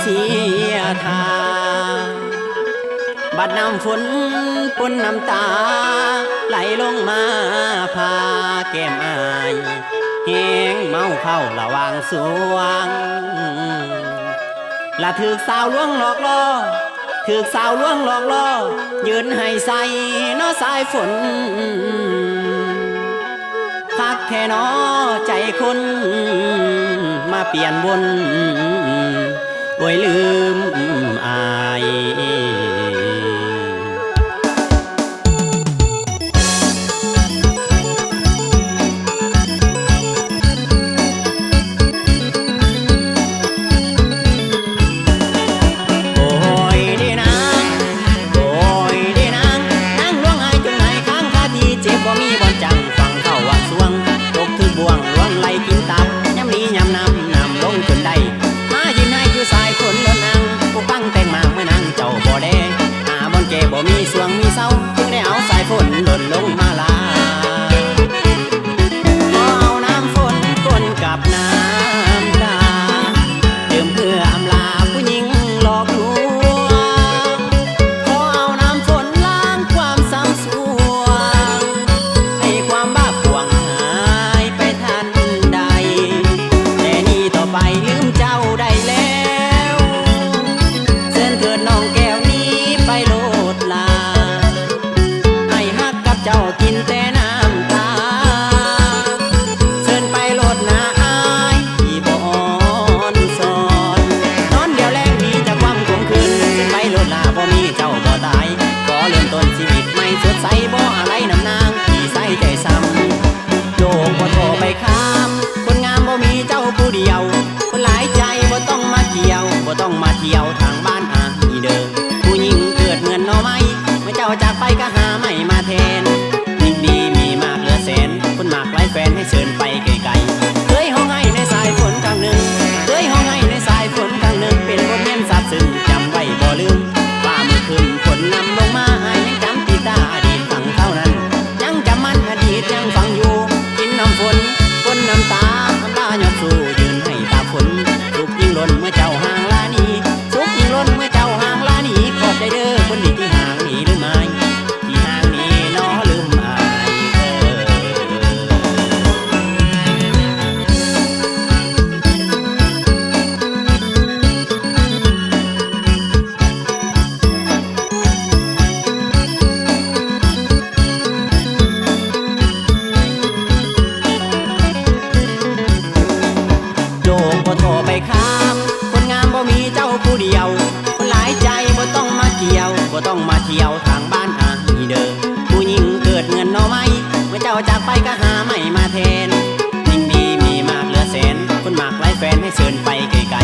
สียทาบัดน้ำฝนปนน้ำตาไหลลงมาพาแก้มอายแหงเมาเข้าระวางสวงละถึกสาวลวงหลอกล่อถึกสาวลวงหลอกล่อยืนให้ใส่นอสายฝนคักแค่นอใจคนมาเปลี่ยนวนโวยลืมอายบ่มีสวงมีเศร้าจึงได้เอาสายฝนหล่นลงมาลาขอเอาน้ำฝนปนกับน้ำตาดื่มเพื่ออำลาผู้หญิงหลอกลวงขอเอาน้ำฝนล้างความเศร้าสวงให้ความบ้าปวงหายไปทันใดแต่นี่ต่อไปลืมเจ้าได้แล้วเส้นเถิดน้องแก้วนี้ไปโลเจ้ากินแต่น้ำตาเชิญไปโลดนาอายที่บ่อ่อนสอนนอนเดียวแรงดีจากความคงคืนเชิญไปโลดนาบ่มีเจ้าบ่ตายก็เริ่มต้นชีวิตไม่สดใสบ่อะไรน้ำนางที่ใส่ใจซ้ำโยกบ่โทรไปข้ามคนงามบ่มีเจ้าผู้เดียวคนหลายใจบ่ต้องมาเกี่ยวบ่ต้องมาเที่ยวทางบ้านอีเดิมผู้หญิงเกิดเหมือนหน่อไม้เมื่อเจ้าจากไปก็หาไม่มาแทนดีมีมากเหลือแสนคนมากหลายแฟนให้เชิญไปไกลๆเคยห้องให้ในสายฝนครั้งหนึ่งเคยห้องให้ในสายฝนครั้งหนึ่งเป็นบทเรียนซาบซึ้งจำไว้บ่ลืมว่าเมื่อคืนฝนนำลงมาให้ยังจำติดตาอดีตฟังเท่านั้นยังจำมันอดีตยังฟังอยู่กินน้ำฝนฝนน้ำตาน้ำตาหยดสู่ยืนให้ตาฝนสุกยิ่งล้นเมื่อเจ้าห่างลานีสุกยิ่งล้นเมื่อเจ้าห่างลานีขอบใจเด้อคนดีที่ห่างหนีหรือไม่ที่ห่างหนีน้อลืมคนงามบ่มีเจ้าผู้เดียวคนหลายใจบ่ต้องมาเกี่ยวบ่ต้องมาเที่ยวทางบ้านอีเดิมผู้หญิงเกิดเงินหน่อไม้เมื่อเจ้าจากไปก็หาไม่มาแทนยิ่งดีมีมากเหลือแสนคนมากหลายแฟนให้เชิญไปไกล